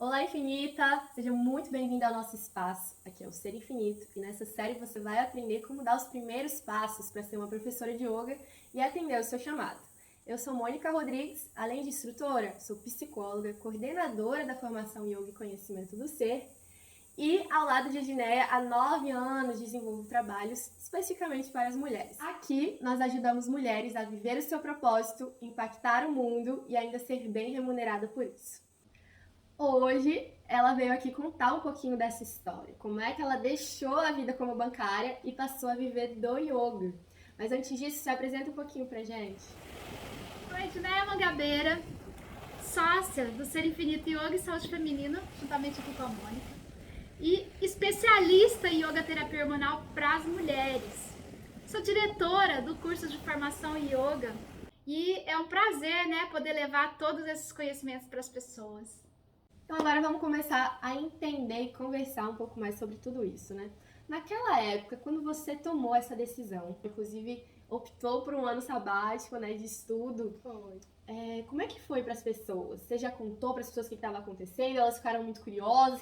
Olá, Infinita! Seja muito bem-vinda ao nosso espaço. Aqui é o Ser Infinito e nessa série você vai aprender como dar os primeiros passos para ser uma professora de yoga e atender o seu chamado. Eu sou Mônica Rodrigues, além de instrutora, sou psicóloga, coordenadora da formação Yoga e Conhecimento do Ser e, ao lado de Edneia, há 9 anos desenvolvo trabalhos especificamente para as mulheres. Aqui, nós ajudamos mulheres a viver o seu propósito, impactar o mundo e ainda ser bem remunerada por isso. Hoje, ela veio aqui contar um pouquinho dessa história, como é que ela deixou a vida como bancária e passou a viver do yoga. Mas antes disso, se apresenta um pouquinho pra gente. Oi, Edneia Mangabeira, sócia do Ser Infinito Yoga e Saúde Feminina, juntamente aqui com a Mônica, e especialista em yoga terapia hormonal para as mulheres. Sou diretora do curso de formação em yoga e é um prazer, poder levar todos esses conhecimentos para as pessoas. Então agora vamos começar a entender e conversar um pouco mais sobre tudo isso, né? Naquela época, quando você tomou essa decisão, inclusive optou por um ano sabático, né, de estudo, como é que foi para as pessoas? Você já contou para as pessoas o que estava acontecendo? Elas ficaram muito curiosas?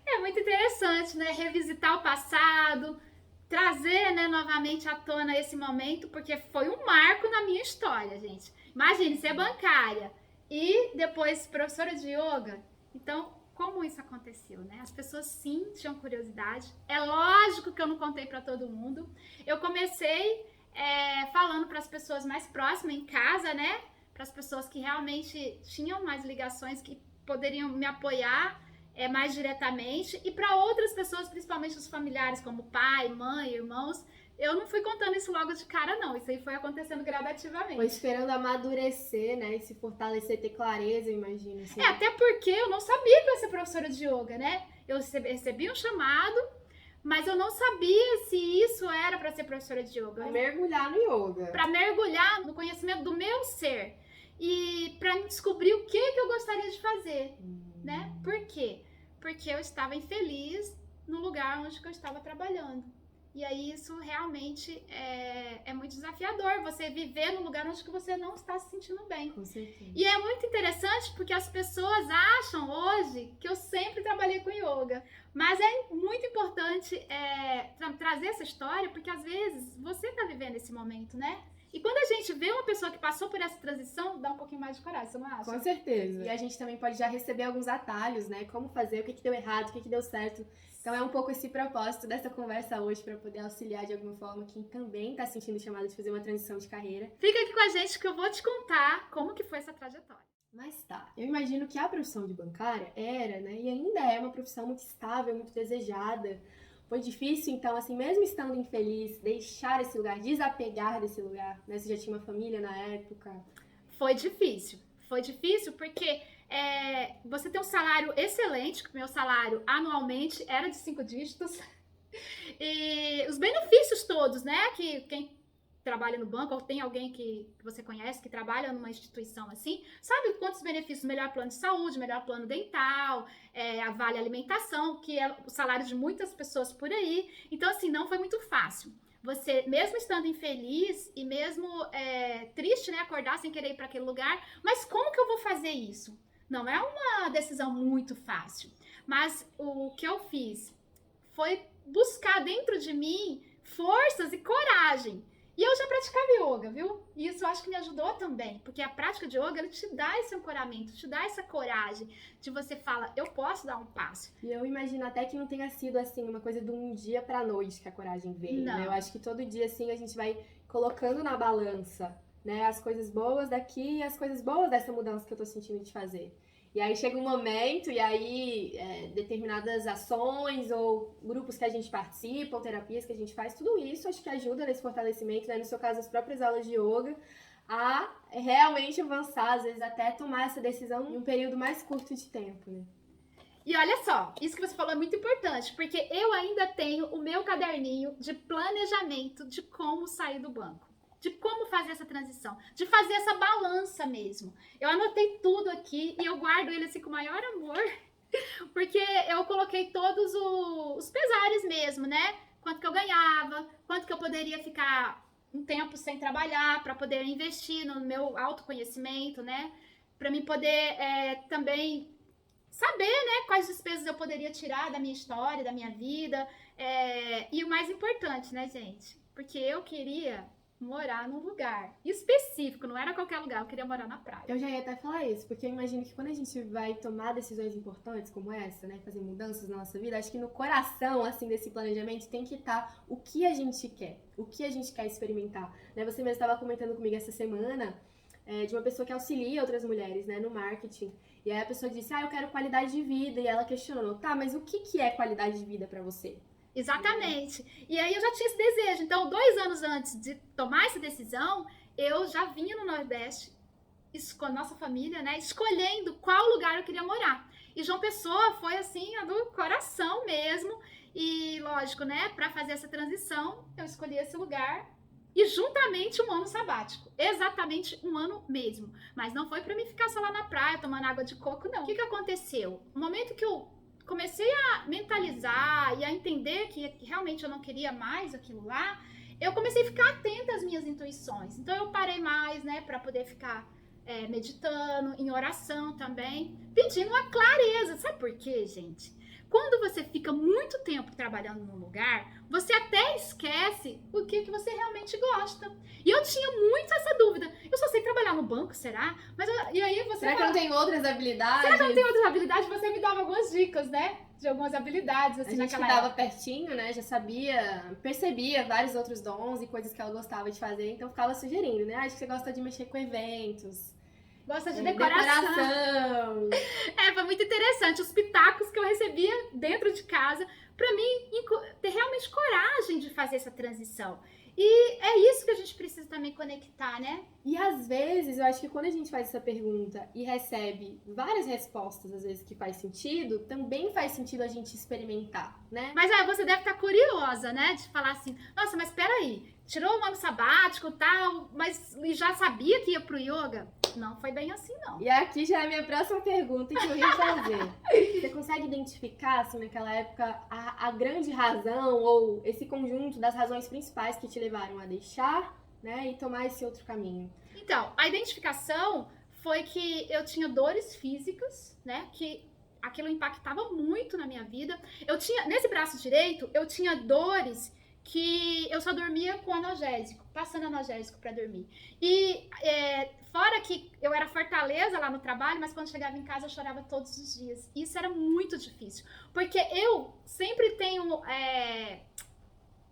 É muito interessante, né? Revisitar o passado, trazer, novamente à tona esse momento, porque foi um marco na minha história, gente. Imagine ser bancária e depois professora de yoga. Então, como isso aconteceu, né? As pessoas sim tinham curiosidade. É lógico que eu não contei para todo mundo. Eu comecei falando para as pessoas mais próximas em casa, né? Para as pessoas que realmente tinham mais ligações, que poderiam me apoiar mais diretamente, e para outras pessoas, principalmente os familiares, como pai, mãe, irmãos. Eu não fui contando isso logo de cara, não. Isso aí foi acontecendo gradativamente. Foi esperando amadurecer, né? E se fortalecer, ter clareza, eu imagino. Assim. Até porque eu não sabia que eu ia ser professora de yoga, né? Eu recebi um chamado, mas eu não sabia se isso era para ser professora de yoga. Pra mergulhar no yoga. Para mergulhar no conhecimento do meu ser. E para descobrir o que eu gostaria de fazer, né? Por quê? Porque eu estava infeliz no lugar onde eu estava trabalhando. E aí isso realmente é muito desafiador, você viver num lugar onde você não está se sentindo bem. Com certeza. E é muito interessante porque as pessoas acham hoje que eu sempre trabalhei com yoga. Mas é muito importante trazer essa história, porque às vezes você está vivendo esse momento, né? E quando a gente vê uma pessoa que passou por essa transição, dá um pouquinho mais de coragem, você não acha? Com certeza. E a gente também pode já receber alguns atalhos, né? Como fazer, o que deu errado, o que deu certo. Então é um pouco esse propósito dessa conversa hoje, para poder auxiliar de alguma forma quem também está sentindo chamada de fazer uma transição de carreira. Fica aqui com a gente que eu vou te contar como que foi essa trajetória. Mas tá, eu imagino que a profissão de bancária era, né, e ainda é uma profissão muito estável, muito desejada. Foi difícil, então, assim, mesmo estando infeliz, deixar esse lugar, desapegar desse lugar, né? Você já tinha uma família na época? Foi difícil porque você tem um salário excelente, que o meu salário anualmente era de 5 dígitos, e os benefícios todos, né, que quem trabalha no banco, ou tem alguém que você conhece que trabalha numa instituição assim, sabe quantos benefícios? Melhor plano de saúde, melhor plano dental, a vale alimentação, que é o salário de muitas pessoas por aí. Então, assim, não foi muito fácil. Você, mesmo estando infeliz e mesmo triste, né, acordar sem querer ir para aquele lugar, mas como que eu vou fazer isso? Não é uma decisão muito fácil. Mas o que eu fiz foi buscar dentro de mim forças e coragem. E eu já praticava yoga, viu? E isso eu acho que me ajudou também, porque a prática de yoga, ele te dá esse ancoramento, te dá essa coragem de você falar, eu posso dar um passo. E eu imagino até que não tenha sido, assim, uma coisa de um dia pra noite que a coragem veio, Não. né? Eu acho que todo dia, assim, a gente vai colocando na balança, né? As coisas boas daqui e as coisas boas dessa mudança que eu tô sentindo de fazer. E aí chega um momento, e aí determinadas ações ou grupos que a gente participa, ou terapias que a gente faz, tudo isso acho que ajuda nesse fortalecimento, né? No seu caso, as próprias aulas de yoga, a realmente avançar, às vezes até tomar essa decisão em um período mais curto de tempo, né? E olha só, isso que você falou é muito importante, porque eu ainda tenho o meu caderninho de planejamento de como sair do banco, de como fazer essa transição, de fazer essa balança mesmo. Eu anotei tudo aqui e eu guardo ele assim com o maior amor, porque eu coloquei todos os pesares mesmo, né? Quanto que eu ganhava, quanto que eu poderia ficar um tempo sem trabalhar para poder investir no meu autoconhecimento, né? Para mim poder também saber, né, quais despesas eu poderia tirar da minha história, da minha vida. E o mais importante, né, gente? Porque eu queria morar num lugar específico, não era qualquer lugar, eu queria morar na praia. Eu já ia até falar isso, porque eu imagino que quando a gente vai tomar decisões importantes como essa, né, fazer mudanças na nossa vida, acho que no coração, assim, desse planejamento tem que estar o que a gente quer, o que a gente quer experimentar, né? Você mesmo estava comentando comigo essa semana de uma pessoa que auxilia outras mulheres, né, no marketing, e aí a pessoa disse, eu quero qualidade de vida, e ela questionou, tá, mas o que é qualidade de vida pra você? Exatamente. E aí eu já tinha esse desejo. Então, 2 anos antes de tomar essa decisão, eu já vinha no Nordeste com a nossa família, né, escolhendo qual lugar eu queria morar. E João Pessoa foi assim, a do coração mesmo. E lógico, né, para fazer essa transição, eu escolhi esse lugar e juntamente um ano sabático. Exatamente um ano mesmo. Mas não foi para mim ficar só lá na praia tomando água de coco, não. O que aconteceu? No momento que eu comecei a mentalizar e a entender que realmente eu não queria mais aquilo lá, eu comecei a ficar atenta às minhas intuições. Então eu parei mais, né, para poder ficar meditando, em oração também, pedindo uma clareza. Sabe por quê, gente? Quando você fica muito tempo trabalhando num lugar, você até esquece o que você realmente gosta. E eu tinha muito essa dúvida. Eu só sei trabalhar no banco, será? E aí você Será que eu não tenho outras habilidades? Será que eu não tenho outras habilidades? Você me dava algumas dicas, né? De algumas habilidades, assim, a gente que tava pertinho, né? Já sabia, percebia vários outros dons e coisas que ela gostava de fazer, então ficava sugerindo, né? Acho que você gosta de mexer com eventos. Gosta de decoração. Foi muito interessante. Os pitacos que eu recebia dentro de casa, pra mim, ter realmente coragem de fazer essa transição. E é isso que a gente precisa também conectar, né? E às vezes, eu acho que quando a gente faz essa pergunta e recebe várias respostas, às vezes que faz sentido, também faz sentido a gente experimentar, né? Mas você deve estar curiosa, né? De falar assim, nossa, mas peraí, tirou um ano sabático e tal, mas já sabia que ia pro yoga? Não foi bem assim, não. E aqui já é a minha próxima pergunta que eu ia fazer. Você consegue identificar, assim, naquela época, a grande razão ou esse conjunto das razões principais que te levaram a deixar, né, e tomar esse outro caminho? Então, a identificação foi que eu tinha dores físicas, né, que aquilo impactava muito na minha vida. Nesse braço direito, eu tinha dores que eu só dormia com analgésico, passando analgésico para dormir. E fora que eu era fortaleza lá no trabalho, mas quando chegava em casa eu chorava todos os dias. Isso era muito difícil, porque eu sempre tenho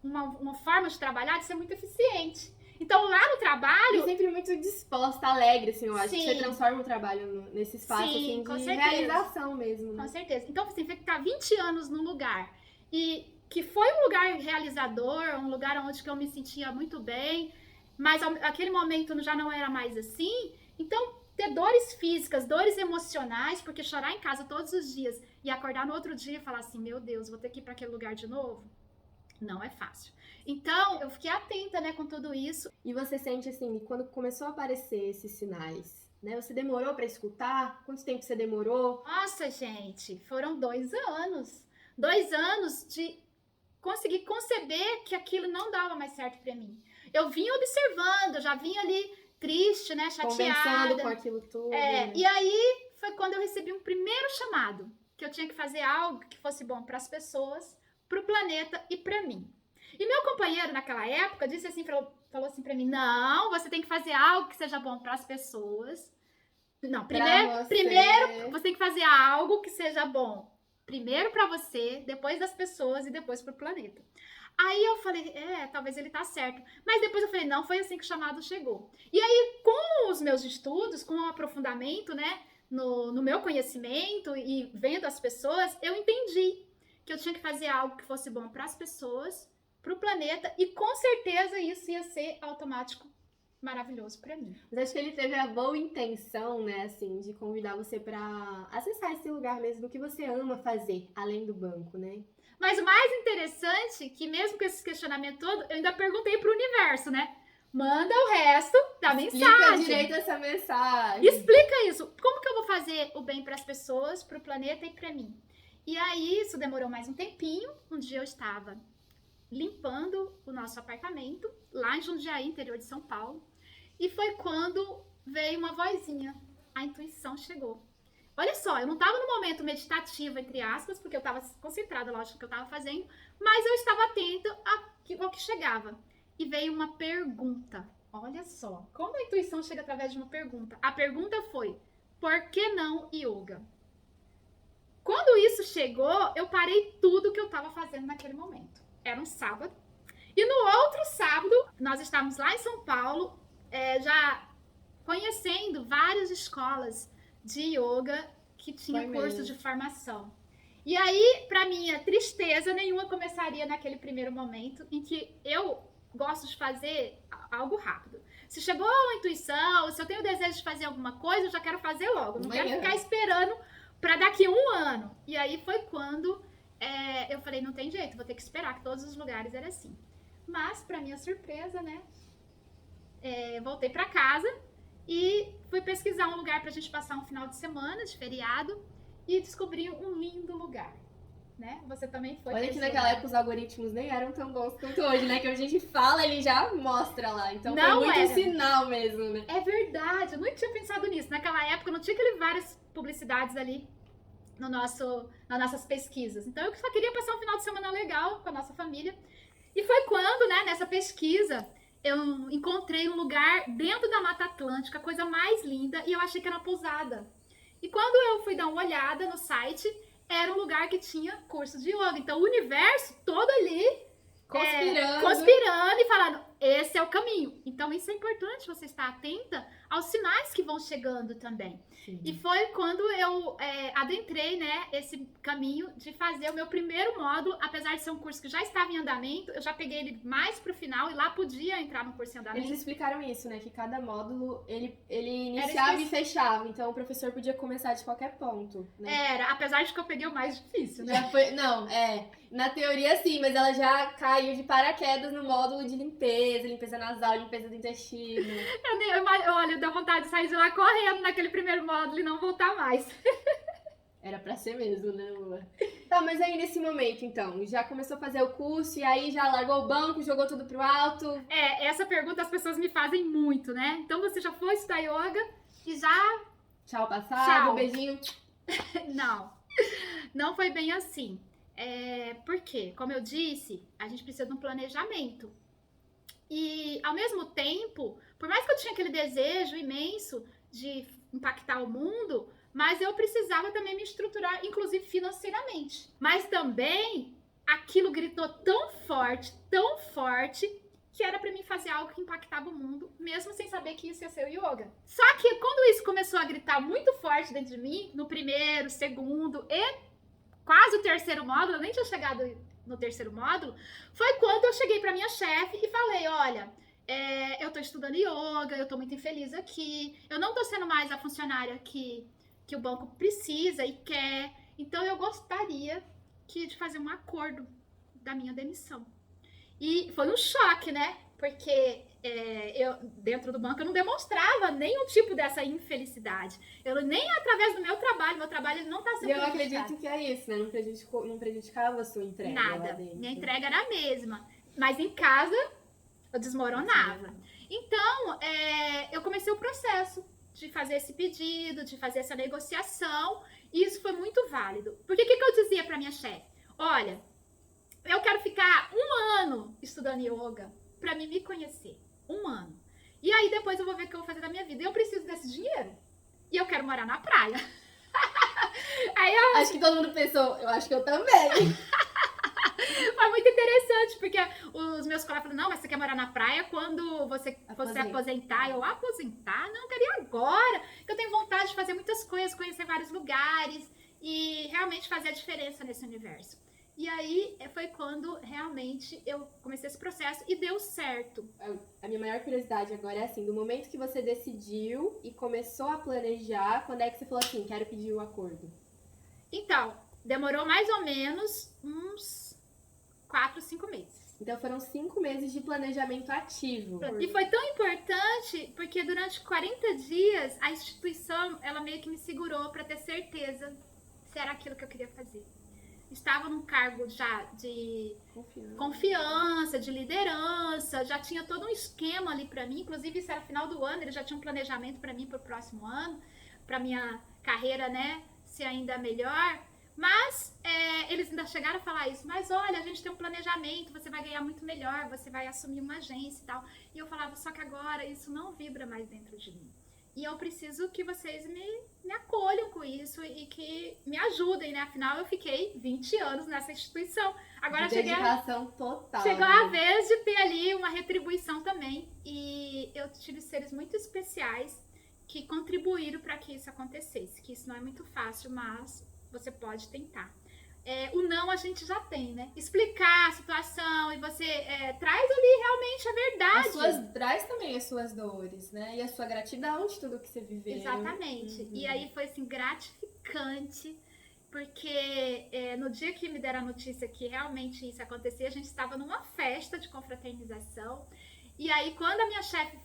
uma forma de trabalhar de ser muito eficiente. Então, lá no trabalho... E sempre muito disposta, alegre, assim, eu acho. Sim. Que você transforma o trabalho nesse espaço, Sim, assim, de certeza. realização mesmo, né? Com certeza. Então, assim, ficar 20 anos num lugar e que foi um lugar realizador, um lugar onde que eu me sentia muito bem, mas aquele momento já não era mais assim. Então, ter dores físicas, dores emocionais, porque chorar em casa todos os dias e acordar no outro dia e falar assim, meu Deus, vou ter que ir para aquele lugar de novo, não é fácil. Então, eu fiquei atenta, né, com tudo isso. E você sente, assim, quando começou a aparecer esses sinais, né, você demorou para escutar? Quanto tempo você demorou? Nossa, gente, foram 2 anos. 2 anos de conseguir conceber que aquilo não dava mais certo para mim. Eu vinha observando, eu já vinha ali triste, né, chateada. Conversando com aquilo tudo. Né? E aí foi quando eu recebi um primeiro chamado, que eu tinha que fazer algo que fosse bom para as pessoas, para o planeta e para mim. E meu companheiro naquela época disse assim, falou assim para mim, não, você tem que fazer algo que seja bom para as pessoas. Não, primeiro você tem que fazer algo que seja bom. Primeiro para você, depois das pessoas e depois para o planeta. Aí eu falei, talvez ele tá certo. Mas depois eu falei, não, foi assim que o chamado chegou. E aí, com os meus estudos, com o aprofundamento, né, no meu conhecimento e vendo as pessoas, eu entendi que eu tinha que fazer algo que fosse bom para as pessoas, para o planeta, e com certeza isso ia ser automático, maravilhoso para mim. Mas acho que ele teve a boa intenção, né, assim, de convidar você para acessar esse lugar mesmo do que você ama fazer, além do banco, né? Mas o mais interessante é que mesmo com esse questionamento todo, eu ainda perguntei pro universo, né? Manda o resto da mensagem. Explica direito essa mensagem. Explica isso. Como que eu vou fazer o bem para as pessoas, para o planeta e para mim? E aí isso demorou mais um tempinho. Um dia eu estava limpando o nosso apartamento, lá em Jundiaí, interior de São Paulo. E foi quando veio uma vozinha. A intuição chegou. Olha só, eu não estava no momento meditativo, entre aspas, porque eu estava concentrada, lógico, no que eu estava fazendo, mas eu estava atenta ao que chegava. E veio uma pergunta. Olha só, como a intuição chega através de uma pergunta. A pergunta foi, por que não yoga? Quando isso chegou, eu parei tudo que eu estava fazendo naquele momento. Era um sábado. E no outro sábado, nós estávamos lá em São Paulo, já conhecendo várias escolas de yoga que tinham curso de formação. E aí, para minha tristeza, nenhuma começaria naquele primeiro momento em que eu gosto de fazer algo rápido. Se chegou a intuição, se eu tenho desejo de fazer alguma coisa, eu já quero fazer logo. Não quero ficar esperando para daqui a 1 ano. E aí foi quando eu falei, não tem jeito, vou ter que esperar, que todos os lugares eram assim. Mas, para minha surpresa, né, voltei para casa e fui pesquisar um lugar pra gente passar um final de semana, de feriado, e descobri um lindo lugar, né? Você também foi. Olha que naquela época os algoritmos nem eram tão bons quanto hoje, né? Que a gente fala, ele já mostra lá. Então não foi muito um sinal mesmo, né? É verdade, eu não tinha pensado nisso. Naquela época não tinha várias publicidades ali nas nossas pesquisas. Então eu só queria passar um final de semana legal com a nossa família. E foi quando, né, nessa pesquisa, eu encontrei um lugar dentro da Mata Atlântica, a coisa mais linda, e eu achei que era uma pousada. E quando eu fui dar uma olhada no site, era um lugar que tinha curso de yoga. Então o universo todo ali conspirando e falando, esse é o caminho. Então isso é importante, você estar atenta aos sinais que vão chegando também. Sim. E foi quando eu adentrei, né, esse caminho de fazer o meu primeiro módulo, apesar de ser um curso que já estava em andamento, eu já peguei ele mais pro final e lá podia entrar no curso em andamento. Eles explicaram isso, né, que cada módulo, ele iniciava e fechava, então o professor podia começar de qualquer ponto, né? Era, apesar de que eu peguei o mais difícil, né? Na teoria sim, mas ela já caiu de paraquedas no módulo de limpeza nasal, limpeza do intestino. Olha, deu vontade de sair de lá correndo naquele primeiro módulo e não voltar mais. Era pra ser mesmo, né, Lua? Tá, mas aí nesse momento, então, já começou a fazer o curso e aí já largou o banco, jogou tudo pro alto? Essa pergunta as pessoas me fazem muito, né? Então você já foi estudar yoga e já... Tchau, passado, tchau. Beijinho. Não foi bem assim. Porque, como eu disse, a gente precisa de um planejamento. E, ao mesmo tempo, por mais que eu tinha aquele desejo imenso de impactar o mundo, mas eu precisava também me estruturar, inclusive financeiramente. Mas também, aquilo gritou tão forte, que era pra mim fazer algo que impactava o mundo, mesmo sem saber que isso ia ser o yoga. Só que quando isso começou a gritar muito forte dentro de mim, no primeiro, segundo e quase o terceiro módulo, eu nem tinha chegado no terceiro módulo, foi quando eu cheguei pra minha chefe e falei, olha, eu tô estudando yoga, eu tô muito infeliz aqui, eu não tô sendo mais a funcionária que o banco precisa e quer, então eu gostaria de fazer um acordo da minha demissão. E foi um choque, né? Porque eu, dentro do banco, eu não demonstrava nenhum tipo dessa infelicidade. Eu nem através do meu trabalho não está sendo prejudicado. Eu acredito que é isso, né? Não prejudicava a sua entrega. Nada. Minha entrega era a mesma. Mas em casa, eu desmoronava. Então, eu comecei o processo de fazer esse pedido, de fazer essa negociação. E isso foi muito válido. Porque o que eu dizia para minha chefe? Olha, eu quero ficar 1 ano estudando yoga pra me conhecer. 1 ano. E aí depois eu vou ver o que eu vou fazer da minha vida. Eu preciso desse dinheiro. E eu quero morar na praia. Acho que todo mundo pensou, eu acho que eu também. Foi muito interessante, porque os meus colegas falaram, não, mas você quer morar na praia quando você aposentar? Eu, aposentar? Não, eu queria agora. Eu tenho vontade de fazer muitas coisas, conhecer vários lugares e realmente fazer a diferença nesse universo. E aí foi quando realmente eu comecei esse processo e deu certo. A minha maior curiosidade agora é assim, do momento que você decidiu e começou a planejar, quando é que você falou assim, quero pedir o acordo? Então, demorou mais ou menos uns 4, 5 meses. Então foram 5 meses de planejamento ativo. E foi tão importante porque durante 40 dias a instituição, ela meio que me segurou para ter certeza se era aquilo que eu queria fazer. Estava num cargo já de confiança, de liderança, já tinha todo um esquema ali para mim, inclusive isso era final do ano, ele já tinha um planejamento para mim para o próximo ano, para minha carreira, né, se ainda é melhor, mas eles ainda chegaram a falar isso. Mas olha, a gente tem um planejamento, você vai ganhar muito melhor, você vai assumir uma agência e tal. E eu falava, só que agora isso não vibra mais dentro de mim. E eu preciso que vocês me acolham com isso e que me ajudem, né? Afinal, eu fiquei 20 anos nessa instituição. Agora dedicação total. Chegou a vez de ter ali uma retribuição também. E eu tive seres muito especiais que contribuíram para que isso acontecesse. Que isso não é muito fácil, mas você pode tentar. O não a gente já tem, né? Explicar a situação e você traz ali realmente a verdade. Traz também as suas dores, né? E a sua gratidão de tudo que você viveu. Exatamente. E aí foi assim, gratificante, porque no dia que me deram a notícia que realmente isso acontecia, a gente estava numa festa de confraternização. E aí, quando a minha chefe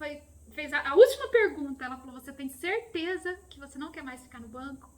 fez a última pergunta, ela falou, você tem certeza que você não quer mais ficar no banco?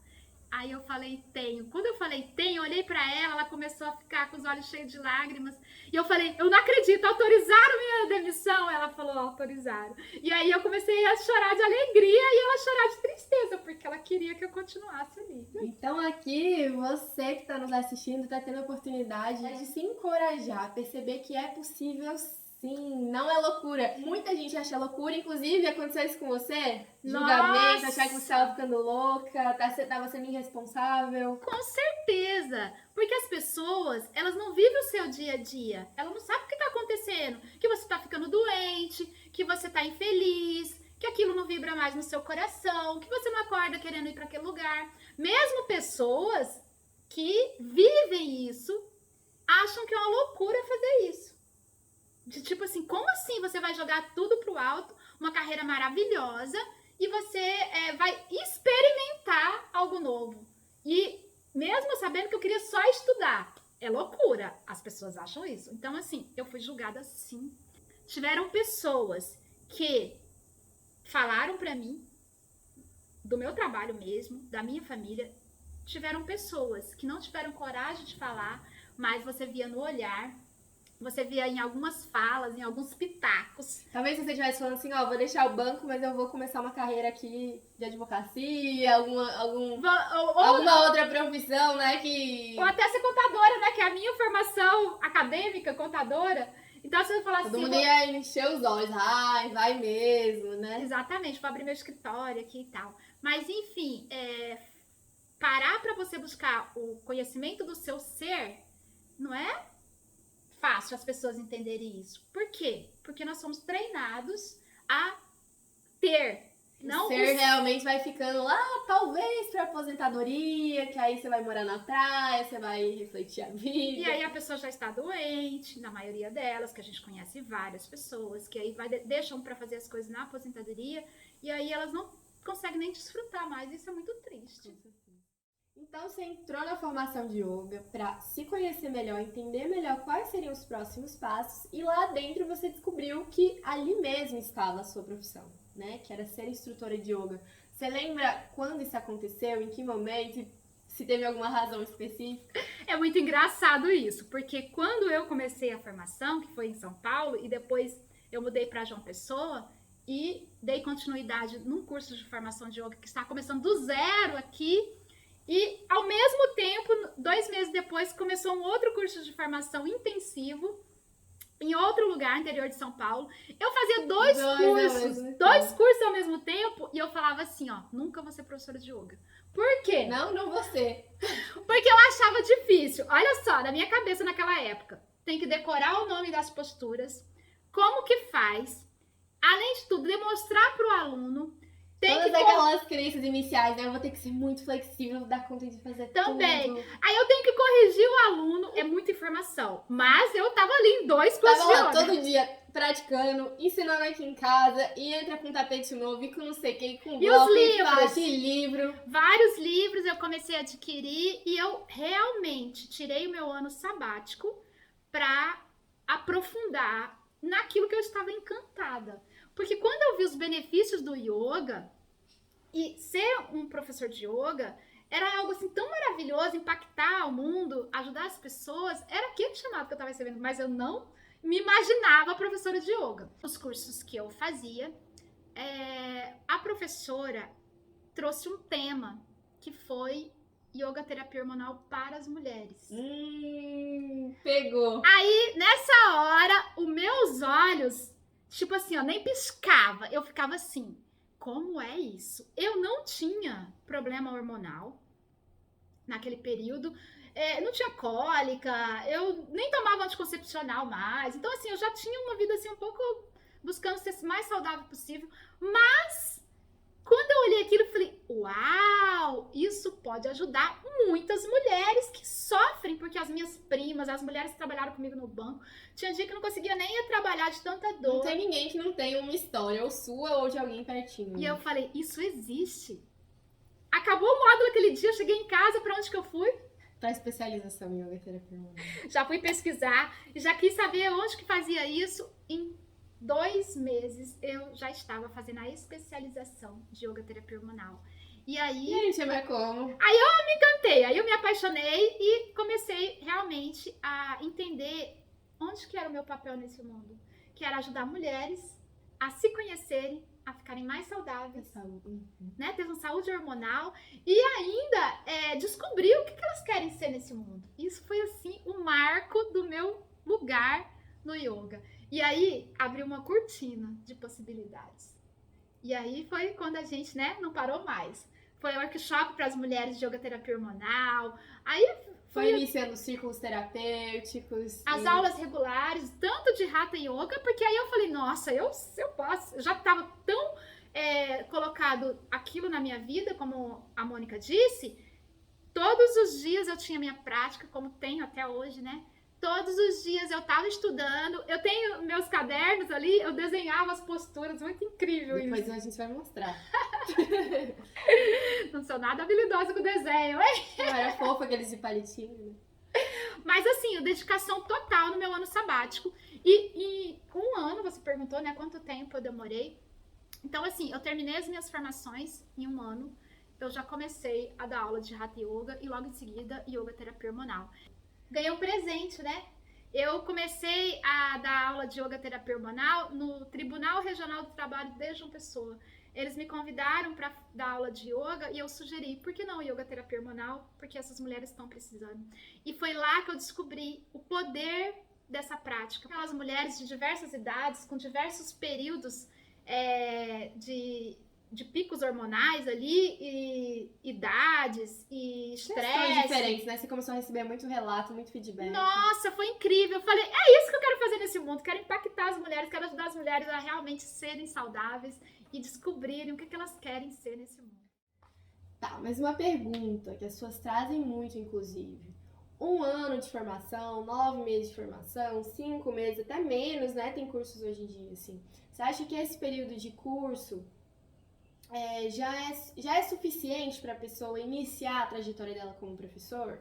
Aí eu falei, tenho. Quando eu falei, tenho, eu olhei pra ela começou a ficar com os olhos cheios de lágrimas. E eu falei, eu não acredito, autorizaram minha demissão? Ela falou, autorizaram. E aí eu comecei a chorar de alegria e ela chorar de tristeza, porque ela queria que eu continuasse ali. Então aqui, você que está nos assistindo, está tendo a oportunidade de se encorajar, perceber que é possível sim, não é loucura. Muita gente acha loucura, inclusive aconteceu isso com você? Julgamento, achar que você estava ficando louca, estava sendo irresponsável. Com certeza, porque as pessoas, elas não vivem o seu dia a dia, elas não sabem o que está acontecendo, que você está ficando doente, que você está infeliz, que aquilo não vibra mais no seu coração, que você não acorda querendo ir para aquele lugar. Mesmo pessoas que vivem isso, acham que é uma loucura fazer isso. De tipo assim, como assim você vai jogar tudo pro alto, uma carreira maravilhosa, e você vai experimentar algo novo? E mesmo sabendo que eu queria só estudar, é loucura. As pessoas acham isso. Então, assim, eu fui julgada sim. Tiveram pessoas que falaram pra mim, do meu trabalho mesmo, da minha família. Tiveram pessoas que não tiveram coragem de falar, mas você via no olhar, você via em algumas falas, em alguns pitacos. Talvez você estivesse falando assim, vou deixar o banco, mas eu vou começar uma carreira aqui de advocacia, alguma outra profissão, né? Ou até ser contadora, né? Que é a minha formação acadêmica, contadora. Então, se eu falar assim... Todo mundo ia encher os olhos, vai mesmo, né? Exatamente, vou abrir meu escritório aqui e tal. Mas, enfim, parar para você buscar o conhecimento do seu ser, não é fácil as pessoas entenderem isso. Por quê? Porque nós somos treinados a ter. Não ser realmente vai ficando lá, talvez pra aposentadoria, que aí você vai morar na praia, você vai refletir a vida. E aí a pessoa já está doente, na maioria delas, que a gente conhece várias pessoas, que aí deixam pra fazer as coisas na aposentadoria, e aí elas não conseguem nem desfrutar mais. Isso é muito triste. Então você entrou na formação de yoga para se conhecer melhor, entender melhor quais seriam os próximos passos, e lá dentro você descobriu que ali mesmo estava a sua profissão, né? Que era ser instrutora de yoga. Você lembra quando isso aconteceu, em que momento, se teve alguma razão específica? É muito engraçado isso, porque quando eu comecei a formação, que foi em São Paulo, e depois eu mudei para João Pessoa e dei continuidade num curso de formação de yoga que está começando do zero aqui. E, ao mesmo tempo, 2 meses depois, começou um outro curso de formação intensivo em outro lugar, interior de São Paulo. Eu fazia dois cursos ao mesmo tempo e eu falava assim, nunca vou ser professora de yoga. Por quê? Não você. Porque eu achava difícil. Olha só, na minha cabeça naquela época, tem que decorar o nome das posturas, como que faz, além de tudo, demonstrar para o aluno. Todas aquelas crenças iniciais, né? Eu vou ter que ser muito flexível, dar conta de fazer também. tudo. Aí eu tenho que corrigir o aluno, é muita informação. Mas eu tava ali em 2 cursos de yoga. Todo dia praticando, ensinando aqui em casa, e entra com tapete novo, e com não sei quem, com e bloco, os livros? faixa, e livro. Vários livros eu comecei a adquirir, e eu realmente tirei o meu ano sabático pra aprofundar naquilo que eu estava encantada. Porque quando eu vi os benefícios do yoga, e ser um professor de yoga era algo assim tão maravilhoso, impactar o mundo, ajudar as pessoas, era aquele chamado que eu estava recebendo, mas eu não me imaginava professora de yoga. Os cursos que eu fazia, a professora trouxe um tema que foi yoga terapia hormonal para as mulheres. Pegou. Aí, nessa hora, os meus olhos, tipo assim, ó, nem piscava. Eu ficava assim, como é isso? Eu não tinha problema hormonal naquele período. Não tinha cólica, eu nem tomava anticoncepcional mais. Então, assim, eu já tinha uma vida assim um pouco buscando ser mais saudável possível. Mas, quando eu olhei aquilo, eu falei, uau, isso pode ajudar muitas mulheres que sofrem, porque as minhas primas, as mulheres que trabalharam comigo no banco, tinha dia que eu não conseguia nem ir trabalhar de tanta dor. Não tem ninguém que não tenha uma história, ou sua ou de alguém pertinho. E eu falei, isso existe. Acabou o módulo aquele dia, eu cheguei em casa, pra onde que eu fui? Pra especialização em yoga terapia hormonal. Já fui pesquisar, já quis saber onde que fazia isso. Em 2 meses eu já estava fazendo a especialização de yoga terapia hormonal. E aí... Gente, é como? Aí eu me encantei, aí eu me apaixonei e comecei realmente a entender onde que era o meu papel nesse mundo. Que era ajudar mulheres a se conhecerem, a ficarem mais saudáveis, né? Ter uma saúde hormonal e ainda descobrir o que elas querem ser nesse mundo. Isso foi, assim, o marco do meu lugar no yoga. E aí, abriu uma cortina de possibilidades. E aí foi quando a gente, né, não parou mais. Foi workshop para as mulheres de yoga terapia hormonal. Aí foi iniciando círculos terapêuticos. As aulas regulares, tanto de Hatha Yoga, porque aí eu falei, nossa, eu posso. Eu já estava tão colocado aquilo na minha vida, como a Mônica disse. Todos os dias eu tinha minha prática, como tenho até hoje, né? Todos os dias eu estava estudando. Eu tenho meus cadernos ali, eu desenhava as posturas, muito incrível isso. Depois a gente vai mostrar. Não sou nada habilidosa com desenho, hein? Não, era fofo aqueles de palitinho, né? Mas assim, dedicação total no meu ano sabático. E em 1 ano, você perguntou, né, quanto tempo eu demorei. Então, assim, eu terminei as minhas formações em 1 ano. Eu já comecei a dar aula de Hatha Yoga e logo em seguida, Yoga Terapia Hormonal. Ganhei um presente, né? Eu comecei a dar aula de Yoga Terapia Hormonal no Tribunal Regional do Trabalho de João Pessoa. Eles me convidaram para dar aula de yoga e eu sugeri, por que não yoga terapia hormonal? Porque essas mulheres estão precisando. E foi lá que eu descobri o poder dessa prática. Aquelas mulheres de diversas idades, com diversos períodos de picos hormonais ali, e idades, e estresse. Diferentes, né? Você começou a receber muito relato, muito feedback. Nossa, foi incrível. Eu falei, é isso que eu quero fazer nesse mundo. Quero impactar as mulheres, quero ajudar as mulheres a realmente serem saudáveis e descobrirem o que elas querem ser nesse mundo. Tá, mas uma pergunta que as pessoas trazem muito, inclusive. 1 ano de formação, 9 meses de formação, 5 meses, até menos, né? Tem cursos hoje em dia, assim. Você acha que esse período de curso já é suficiente para a pessoa iniciar a trajetória dela como professor?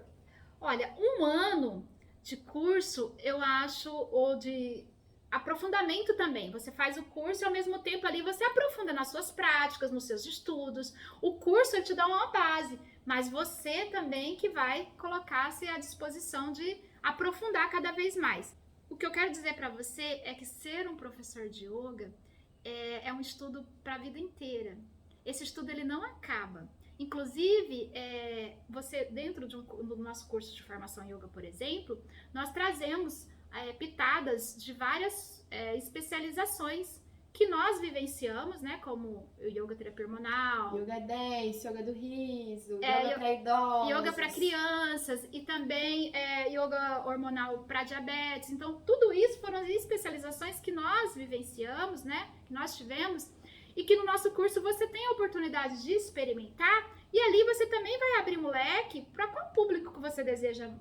Olha, 1 ano de curso, eu acho, ou de aprofundamento também. Você faz o curso e ao mesmo tempo ali você aprofunda nas suas práticas, nos seus estudos. O curso ele te dá uma base, mas você também que vai colocar-se à disposição de aprofundar cada vez mais. O que eu quero dizer para você é que ser um professor de yoga é um estudo para a vida inteira. Esse estudo ele não acaba. Inclusive, você dentro do nosso curso de formação em yoga, por exemplo, nós trazemos pitadas de várias especializações que nós vivenciamos, né? Como yoga terapia hormonal, yoga dance, yoga do riso, yoga para idosos, yoga para crianças e também yoga hormonal para diabetes. Então, tudo isso foram as especializações que nós vivenciamos, né? Que nós tivemos e que no nosso curso você tem a oportunidade de experimentar e ali você também vai abrir um leque para qual público que você deseja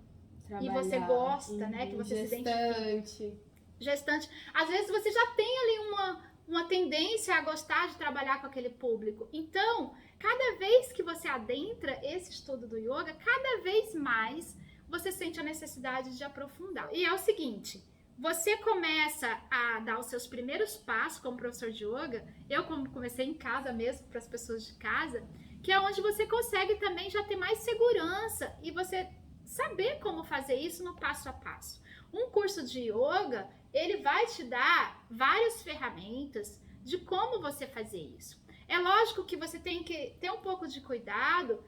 trabalhar, e você gosta, né? Que você se identifica. Gestante. Às vezes você já tem ali uma tendência a gostar de trabalhar com aquele público. Então, cada vez que você adentra esse estudo do yoga, cada vez mais você sente a necessidade de aprofundar. E é o seguinte, você começa a dar os seus primeiros passos como professor de yoga, eu como comecei em casa mesmo, para as pessoas de casa, que é onde você consegue também já ter mais segurança e você saber como fazer isso no passo a passo. Um curso de yoga, ele vai te dar várias ferramentas de como você fazer isso. É lógico que você tem que ter um pouco de cuidado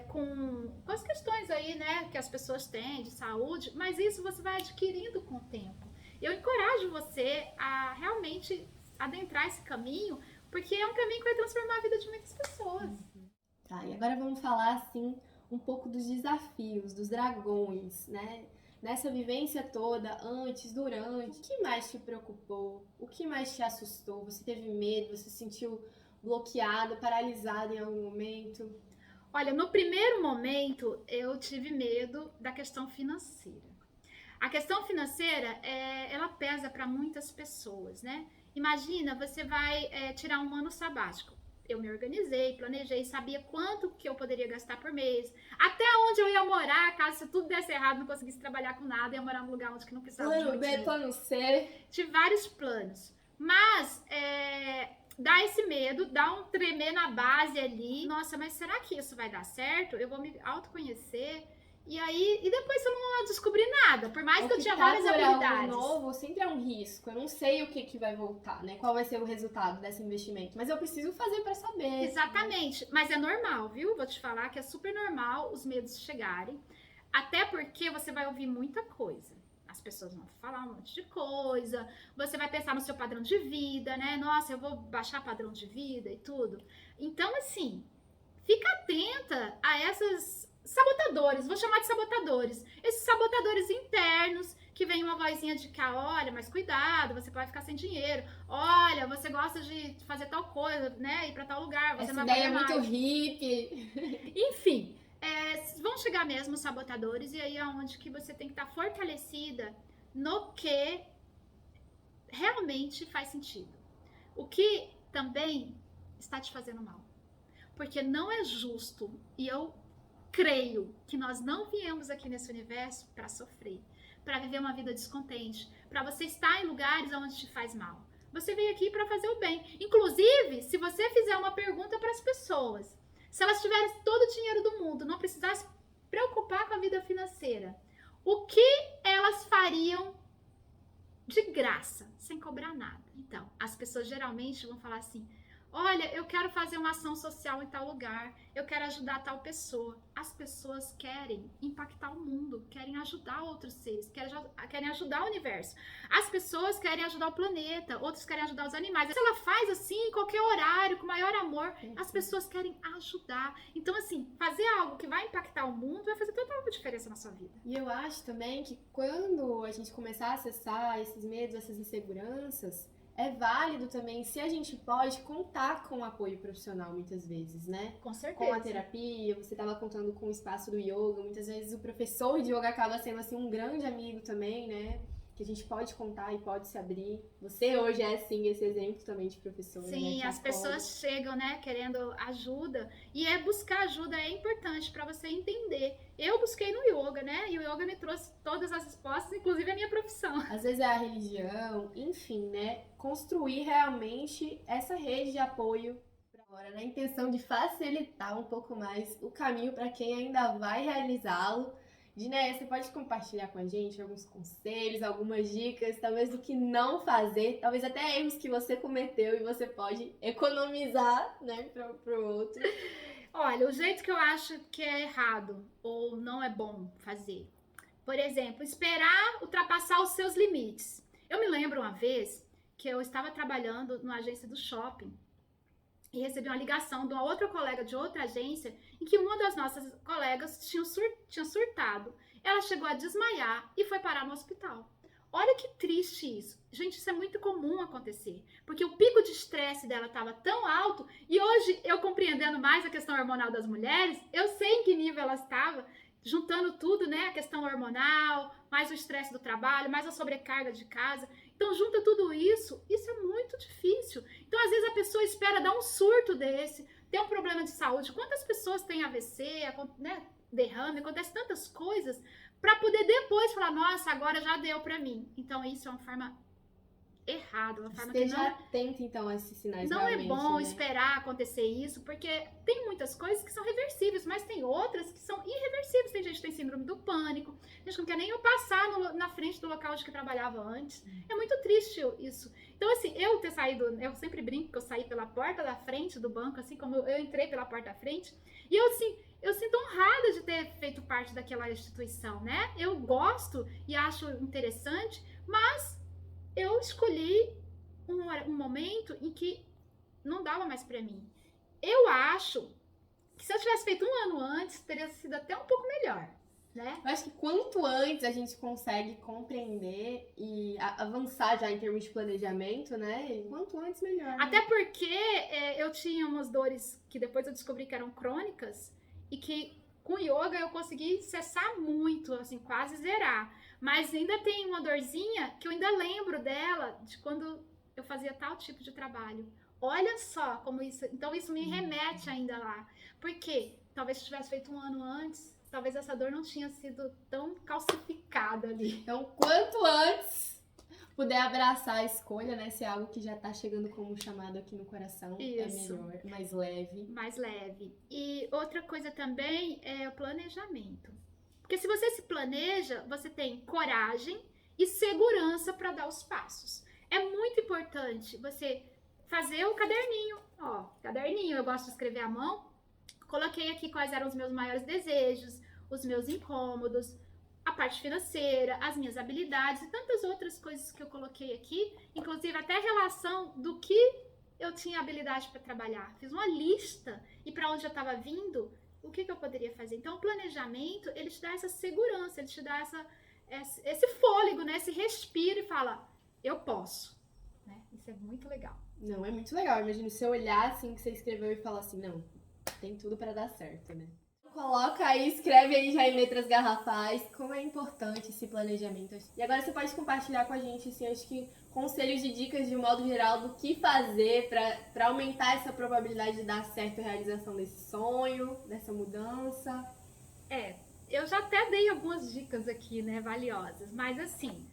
com as questões aí, né, que as pessoas têm de saúde, mas isso você vai adquirindo com o tempo. Eu encorajo você a realmente adentrar esse caminho, porque é um caminho que vai transformar a vida de muitas pessoas. Tá, e agora vamos falar, assim, um pouco dos desafios, dos dragões, né? Nessa vivência toda, antes, durante, o que mais te preocupou? O que mais te assustou? Você teve medo? Você se sentiu bloqueada, paralisada em algum momento? Olha, no primeiro momento, eu tive medo da questão financeira. A questão financeira, ela pesa para muitas pessoas, né? Imagina, você vai tirar um ano sabático. Eu me organizei, planejei, sabia quanto que eu poderia gastar por mês, até onde eu ia morar, caso se tudo desse errado, não conseguisse trabalhar com nada, ia morar num lugar onde que não precisava de Plano muito B, dinheiro. plano C. Tive vários planos, mas dá esse medo, dá um tremer na base ali. Nossa, mas será que isso vai dar certo? Eu vou me autoconhecer. E depois eu não descobri nada, por mais que eu tinha várias habilidades. Algo novo sempre é um risco. Eu não sei o que vai voltar, né? Qual vai ser o resultado desse investimento. Mas eu preciso fazer para saber. Exatamente. Né? Mas é normal, viu? Vou te falar que é super normal os medos chegarem. Até porque você vai ouvir muita coisa. As pessoas vão falar um monte de coisa. Você vai pensar no seu padrão de vida, né? Nossa, eu vou baixar padrão de vida e tudo. Então, assim, fica atenta a essas sabotadores, vou chamar de sabotadores, esses sabotadores internos, que vem uma vozinha de que, olha, mas cuidado, você pode ficar sem dinheiro, olha, você gosta de fazer tal coisa, né, ir pra tal lugar, você essa não vai ideia é muito hippie. Enfim, vão chegar mesmo os sabotadores, e aí é onde que você tem que estar fortalecida no que realmente faz sentido. O que também está te fazendo mal. Porque não é justo, e eu creio que nós não viemos aqui nesse universo para sofrer, para viver uma vida descontente, para você estar em lugares onde te faz mal. Você veio aqui para fazer o bem. Inclusive, se você fizer uma pergunta para as pessoas, se elas tivessem todo o dinheiro do mundo, não precisassem preocupar com a vida financeira, o que elas fariam de graça, sem cobrar nada? Então, as pessoas geralmente vão falar assim: olha, eu quero fazer uma ação social em tal lugar, eu quero ajudar tal pessoa. As pessoas querem impactar o mundo, querem ajudar outros seres, querem ajudar o universo. As pessoas querem ajudar o planeta, outros querem ajudar os animais. Se ela faz assim, em qualquer horário, com o maior amor, as pessoas querem ajudar. Então, assim, fazer algo que vai impactar o mundo vai fazer total diferença na sua vida. E eu acho também que quando a gente começar a acessar esses medos, essas inseguranças, é válido também, se a gente pode, contar com o apoio profissional muitas vezes, né? Com certeza. Com a terapia, você estava contando com o espaço do yoga, muitas vezes o professor de yoga acaba sendo assim um grande amigo também, né? Que a gente pode contar e pode se abrir. Você hoje é, sim, esse exemplo também de professora. Sim, né, as pessoas chegam, né, querendo ajuda. E buscar ajuda é importante para você entender. Eu busquei no yoga, né? E o yoga me trouxe todas as respostas, inclusive a minha profissão. Às vezes é a religião, enfim, né? Construir realmente essa rede de apoio agora, na intenção de facilitar um pouco mais o caminho para quem ainda vai realizá-lo. Diné, você pode compartilhar com a gente alguns conselhos, algumas dicas, talvez do que não fazer, talvez até erros que você cometeu e você pode economizar, né, pro outro. Olha, o jeito que eu acho que é errado ou não é bom fazer. Por exemplo, esperar ultrapassar os seus limites. Eu me lembro uma vez que eu estava trabalhando numa agência do shopping e recebi uma ligação de uma outra colega de outra agência em que uma das nossas colegas tinha surtado. Ela chegou a desmaiar e foi parar no hospital. Olha que triste isso. Gente, isso é muito comum acontecer, porque o pico de estresse dela estava tão alto e hoje, eu compreendendo mais a questão hormonal das mulheres, eu sei em que nível ela estava, juntando tudo, né, a questão hormonal, mais o estresse do trabalho, mais a sobrecarga de casa. Então, junta tudo isso é muito difícil. Então, às vezes a pessoa espera dar um surto desse, ter um problema de saúde. Quantas pessoas têm AVC, né, derrame, acontece tantas coisas, para poder depois falar, nossa, agora já deu para mim. Então, isso é uma forma errada, uma forma Esteja que não... atento, então, a esses sinais. Não realmente, é bom né? esperar acontecer isso, porque tem muitas coisas que são reversíveis, mas tem outras que são irreversíveis. Tem gente que tem síndrome do pânico, gente que não quer nem eu passar na frente do local onde que trabalhava antes. É muito triste isso. Então, assim, eu ter saído, eu sempre brinco que eu saí pela porta da frente do banco, assim como eu entrei pela porta da frente, e eu, assim, eu sinto honrada de ter feito parte daquela instituição, né? Eu gosto e acho interessante, mas eu escolhi um momento em que não dava mais para mim. Eu acho que se eu tivesse feito um ano antes, teria sido até um pouco melhor, né? Eu acho que quanto antes a gente consegue compreender e avançar já em termos de planejamento, né? E quanto antes, melhor. Né? Até porque eu tinha umas dores que depois eu descobri que eram crônicas e que com yoga eu consegui cessar muito, assim, quase zerar. Mas ainda tem uma dorzinha que eu ainda lembro dela de quando eu fazia tal tipo de trabalho. Olha só como isso... Então isso me remete ainda lá. Por quê? Talvez se eu tivesse feito um ano antes, talvez essa dor não tinha sido tão calcificada ali. Então, quanto antes puder abraçar a escolha, né? Se é algo que já tá chegando como chamado aqui no coração, Isso. É melhor, mais leve. Mais leve. E outra coisa também é o planejamento. Porque se você se planeja, você tem coragem e segurança para dar os passos. É muito importante você fazer o caderninho. Ó, caderninho, eu gosto de escrever à mão. Coloquei aqui quais eram os meus maiores desejos, os meus incômodos, a parte financeira, as minhas habilidades e tantas outras coisas que eu coloquei aqui, inclusive até relação do que eu tinha habilidade para trabalhar. Fiz uma lista e para onde eu estava vindo, o que eu poderia fazer. Então, o planejamento, ele te dá essa segurança, ele te dá esse fôlego, né? Esse respiro e fala, eu posso. Né? Isso é muito legal. Não, é muito legal. Imagina você olhar assim que você escreveu e falar assim, não, tem tudo para dar certo, né? Coloca aí, escreve aí já em letras garrafais como é importante esse planejamento. E agora você pode compartilhar com a gente, assim, acho que conselhos e dicas de modo geral do que fazer para aumentar essa probabilidade de dar certo a realização desse sonho, dessa mudança. Eu já até dei algumas dicas aqui, né, valiosas, mas assim,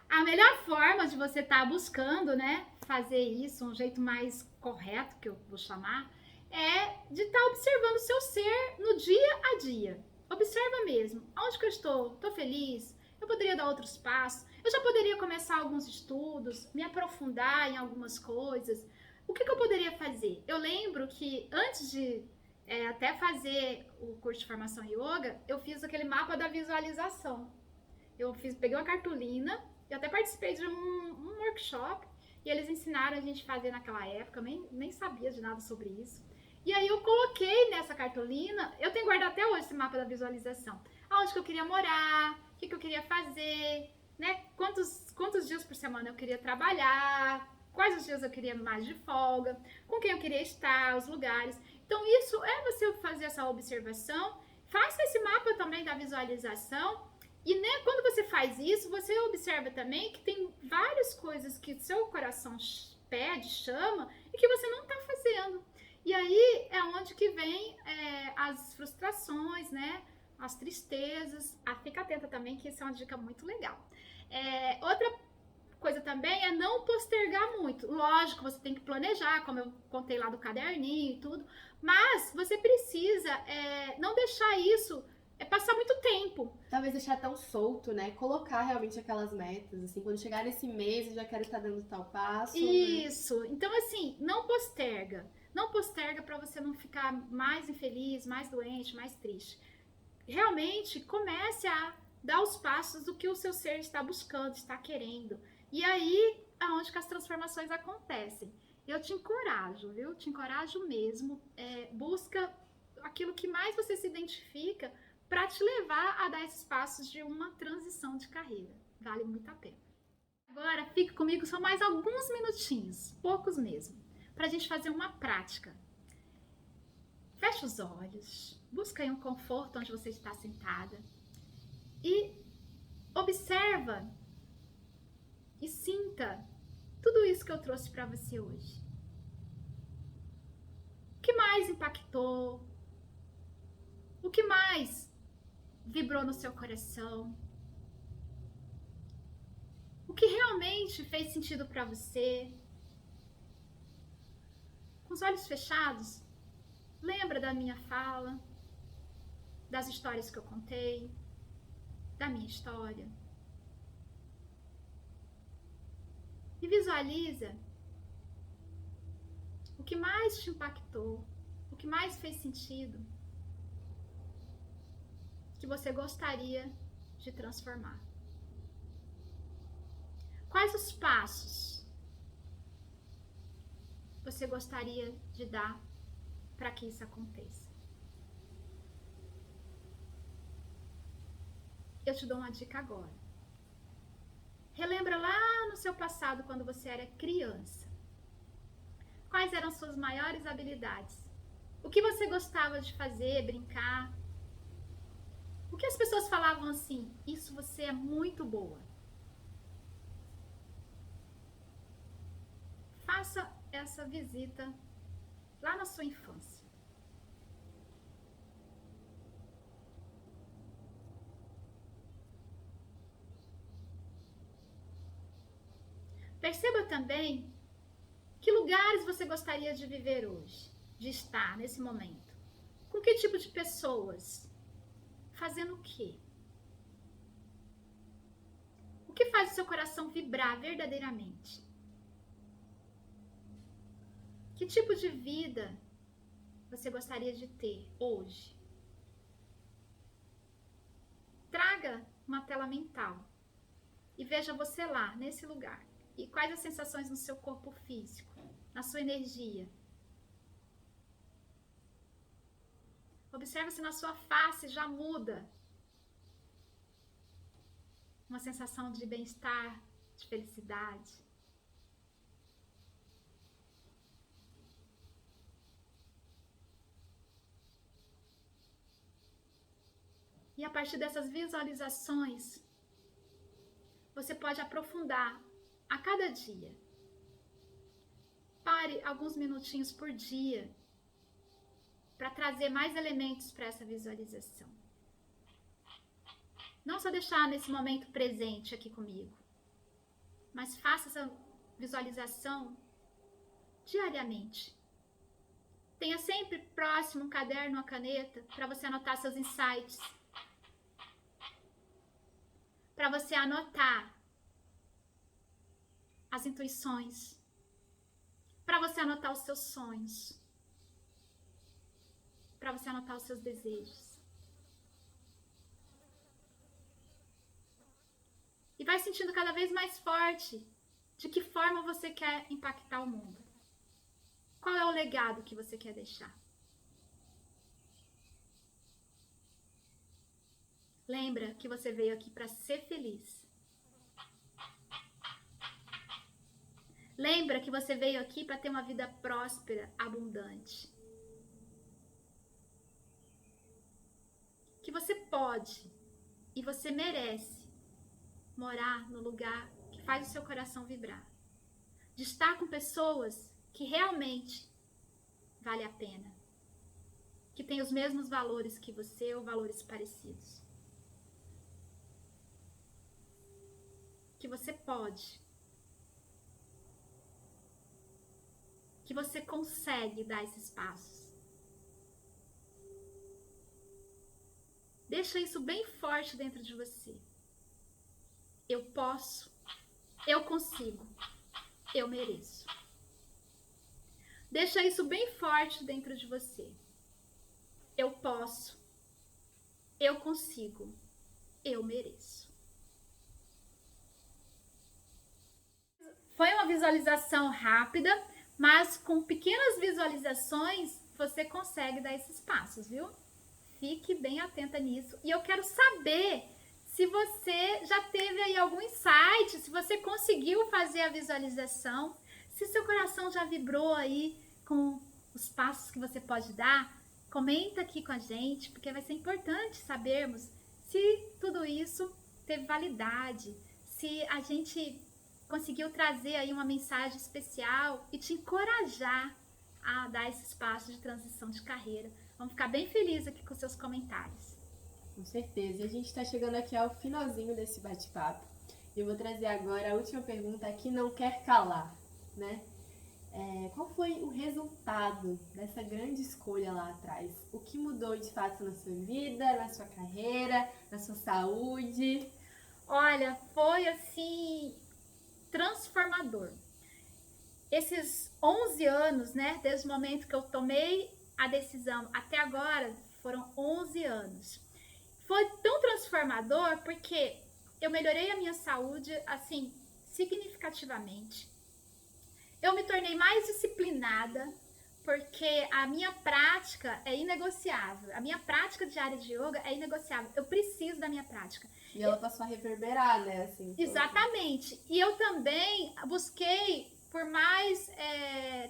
a melhor forma de você estar buscando, né, fazer isso, um jeito mais correto, que eu vou chamar, é de estar observando o seu ser no dia a dia. Observa mesmo, onde que eu estou? Estou feliz? Eu poderia dar outros passos? Eu já poderia começar alguns estudos, me aprofundar em algumas coisas. O que eu poderia fazer? Eu lembro que antes de até fazer o curso de formação em yoga, eu fiz aquele mapa da visualização. Peguei uma cartolina, eu até participei de um workshop e eles ensinaram a gente a fazer naquela época, eu nem sabia de nada sobre isso. E aí eu coloquei nessa cartolina, eu tenho guardado até hoje esse mapa da visualização, aonde que eu queria morar, o que eu queria fazer, né? Quantos dias por semana eu queria trabalhar, quais os dias eu queria mais de folga, com quem eu queria estar, os lugares. Então isso é você fazer essa observação, faça esse mapa também da visualização. E né, quando você faz isso, você observa também que tem várias coisas que seu coração pede, chama, e que você não está fazendo. E aí é onde que vem as frustrações, né? As tristezas. Fica atenta também, que isso é uma dica muito legal. Outra coisa também é não postergar muito. Lógico, você tem que planejar, como eu contei lá do caderninho e tudo, mas você precisa não deixar isso passar muito tempo. Talvez deixar tão solto, né? Colocar realmente aquelas metas, assim, quando chegar nesse mês eu já quero estar dando tal passo. Isso. Né? Então, assim, não posterga. Não posterga para você não ficar mais infeliz, mais doente, mais triste. Realmente comece a dar os passos do que o seu ser está buscando, está querendo. E aí é onde que as transformações acontecem. Eu te encorajo, viu? Te encorajo mesmo. Busca aquilo que mais você se identifica para te levar a dar esses passos de uma transição de carreira. Vale muito a pena. Agora, fique comigo só mais alguns minutinhos, poucos mesmo, para a gente fazer uma prática. Feche os olhos, busca aí um conforto onde você está sentada e observa e sinta tudo isso que eu trouxe para você hoje. O que mais impactou? O que mais vibrou no seu coração? O que realmente fez sentido para você? Com os olhos fechados, lembra da minha fala, das histórias que eu contei, da minha história. E visualiza o que mais te impactou, o que mais fez sentido. que você gostaria de transformar? Quais os passos você gostaria de dar para que isso aconteça? Eu te dou uma dica agora. Relembra lá no seu passado, quando você era criança. Quais eram suas maiores habilidades? O que você gostava de fazer, brincar? O que as pessoas falavam assim? Isso você é muito boa. Faça essa visita lá na sua infância. Perceba também que lugares você gostaria de viver hoje, de estar nesse momento. Com que tipo de pessoas? Fazendo o quê? O que faz o seu coração vibrar verdadeiramente? Que tipo de vida você gostaria de ter hoje? Traga uma tela mental e veja você lá, nesse lugar. E quais as sensações no seu corpo físico, na sua energia. Observe se na sua face já muda uma sensação de bem-estar, de felicidade. E a partir dessas visualizações, você pode aprofundar a cada dia. Pare alguns minutinhos por dia para trazer mais elementos para essa visualização. Não só deixar nesse momento presente aqui comigo, mas faça essa visualização diariamente. Tenha sempre próximo um caderno, uma caneta, para você anotar seus insights. Para você anotar as intuições. Para você anotar os seus sonhos. Para você anotar os seus desejos. E vai sentindo cada vez mais forte de que forma você quer impactar o mundo. Qual é o legado que você quer deixar? Lembra que você veio aqui para ser feliz. Lembra que você veio aqui para ter uma vida próspera, abundante. Que você pode e você merece morar no lugar que faz o seu coração vibrar. De estar com pessoas que realmente vale a pena. Que têm os mesmos valores que você ou valores parecidos. Que você pode. Que você consegue dar esses passos. Deixa isso bem forte dentro de você. Eu posso, eu consigo, eu mereço. Deixa isso bem forte dentro de você. Eu posso, eu consigo, eu mereço. Foi uma visualização rápida, mas com pequenas visualizações você consegue dar esses passos, viu? Fique bem atenta nisso. E eu quero saber se você já teve aí algum insight, se você conseguiu fazer a visualização, se seu coração já vibrou aí com os passos que você pode dar. Comenta aqui com a gente, porque vai ser importante sabermos se tudo isso teve validade, se a gente conseguiu trazer aí uma mensagem especial e te encorajar a dar esses passos de transição de carreira. Vamos ficar bem felizes aqui com seus comentários. Com certeza. E a gente está chegando aqui ao finalzinho desse bate-papo. Eu vou trazer agora a última pergunta que não quer calar, né? Qual foi o resultado dessa grande escolha lá atrás? O que mudou de fato na sua vida, na sua carreira, na sua saúde? Olha, foi assim transformador. Esses 11 anos, né, desde o momento que eu tomei a decisão até agora, foram 11 anos. foi tão transformador porque eu melhorei a minha saúde, assim, significativamente. Eu me tornei mais disciplinada, porque a minha prática é inegociável. A minha prática diária de yoga é inegociável. Eu preciso da minha prática. E ela passou a reverberar, né? Assim, exatamente. E eu também busquei por mais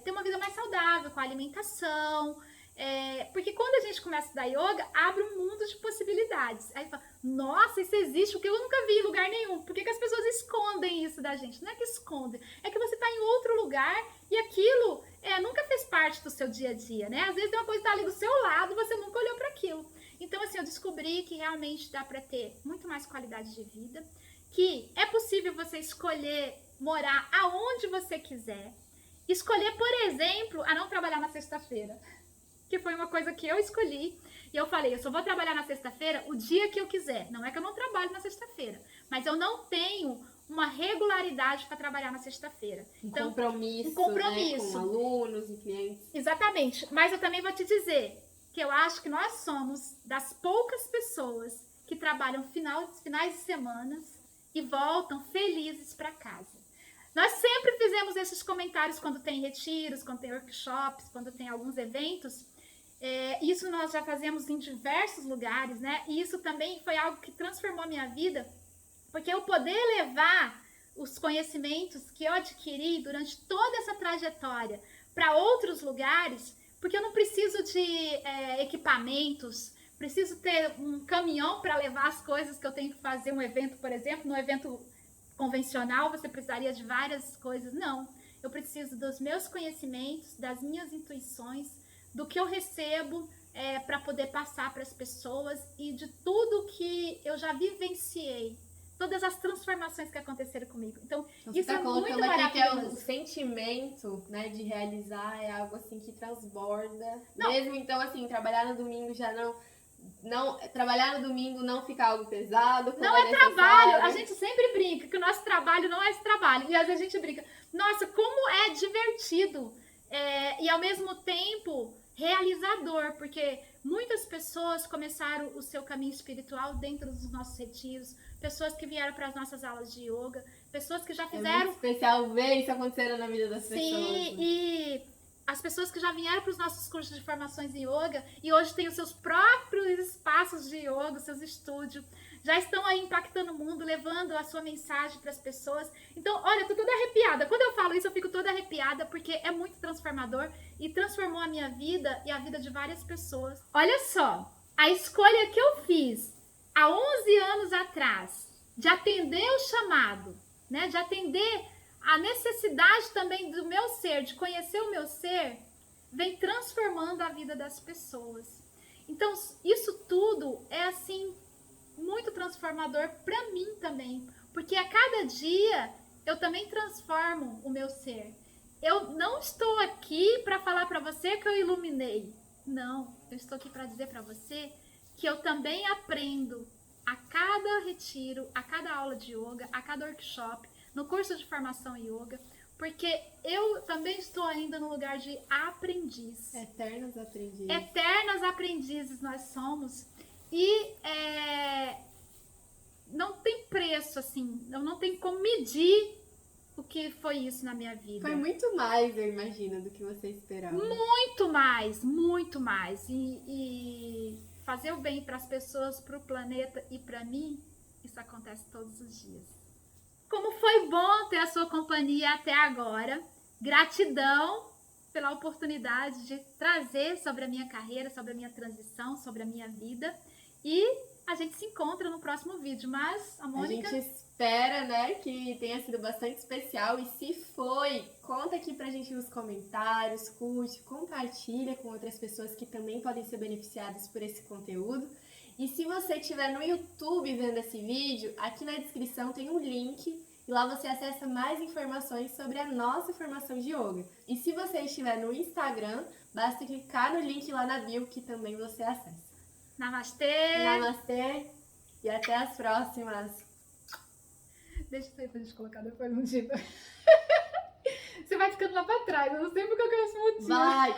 ter uma vida mais saudável, com a alimentação. Porque quando a gente começa a estudar yoga, abre um mundo de possibilidades. Aí fala, nossa, isso existe, o que eu nunca vi em lugar nenhum. Por que as pessoas escondem isso da gente? Não é que escondem, é que você está em outro lugar e aquilo nunca fez parte do seu dia a dia, né? Às vezes tem uma coisa que está ali do seu lado e você nunca olhou para aquilo. Então, assim, eu descobri que realmente dá para ter muito mais qualidade de vida, que é possível você escolher morar aonde você quiser, escolher, por exemplo, a não trabalhar na sexta-feira, que foi uma coisa que eu escolhi, e eu falei, eu só vou trabalhar na sexta-feira o dia que eu quiser. Não é que eu não trabalho na sexta-feira, mas eu não tenho uma regularidade para trabalhar na sexta-feira. Então, um compromisso. Né, com alunos e clientes. Exatamente, mas eu também vou te dizer que eu acho que nós somos das poucas pessoas que trabalham finais de semanas e voltam felizes para casa. Nós sempre fizemos esses comentários quando tem retiros, quando tem workshops, quando tem alguns eventos. Isso nós já fazemos em diversos lugares, né? E isso também foi algo que transformou a minha vida, porque eu poder levar os conhecimentos que eu adquiri durante toda essa trajetória para outros lugares, porque eu não preciso de equipamentos, preciso ter um caminhão para levar as coisas que eu tenho que fazer, um evento, por exemplo, no evento convencional você precisaria de várias coisas. Não, eu preciso dos meus conhecimentos, das minhas intuições, do que eu recebo para poder passar para as pessoas e de tudo que eu já vivenciei, todas as transformações que aconteceram comigo. Então isso é muito maravilhoso. Que é o sentimento, né, de realizar é algo assim que transborda. Não. Mesmo então assim, trabalhar no domingo já não trabalhar no domingo não fica algo pesado. Não é trabalho, a gente sempre brinca que o nosso trabalho não é esse trabalho. E às vezes a gente brinca, nossa, como é divertido e ao mesmo tempo realizador, porque muitas pessoas começaram o seu caminho espiritual dentro dos nossos retiros, pessoas que vieram para as nossas aulas de yoga, pessoas que já fizeram... É muito especial ver isso acontecendo na vida das pessoas. Sim, e as pessoas que já vieram para os nossos cursos de formações em yoga e hoje têm os seus próprios espaços de yoga, os seus estúdios, já estão aí impactando o mundo, levando a sua mensagem para as pessoas. Então, olha, eu tô toda arrepiada. Quando eu falo isso, eu fico toda arrepiada, porque é muito transformador e transformou a minha vida e a vida de várias pessoas. Olha só, a escolha que eu fiz há 11 anos atrás, de atender o chamado, né, de atender a necessidade também do meu ser, de conhecer o meu ser, vem transformando a vida das pessoas. Então, isso tudo é assim muito transformador para mim também, porque a cada dia eu também transformo o meu ser. Eu não estou aqui para falar para você que eu iluminei. Não, eu estou aqui para dizer para você que eu também aprendo a cada retiro, a cada aula de yoga, a cada workshop, no curso de formação em yoga, porque eu também estou ainda no lugar de aprendiz. Eternos aprendizes. Eternas aprendizes nós somos. E não tem preço, assim, não tem como medir o que foi isso na minha vida. Foi muito mais, eu imagino, do que você esperava. Muito mais, muito mais. E fazer o bem para as pessoas, para o planeta e para mim, isso acontece todos os dias. Como foi bom ter a sua companhia até agora. Gratidão pela oportunidade de trazer sobre a minha carreira, sobre a minha transição, sobre a minha vida. E a gente se encontra no próximo vídeo. Mas a Mônica... A gente espera, né, que tenha sido bastante especial. E se foi, conta aqui pra gente nos comentários, curte, compartilha com outras pessoas que também podem ser beneficiadas por esse conteúdo. E se você estiver no YouTube vendo esse vídeo, aqui na descrição tem um link e lá você acessa mais informações sobre a nossa formação de yoga. E se você estiver no Instagram, basta clicar no link lá na bio que também você acessa. Namastê! Namastê e até as próximas! Deixa eu pra gente colocar depois no tipo. Você vai ficando lá pra trás, eu não sei porque eu quero esse motivo. Vai!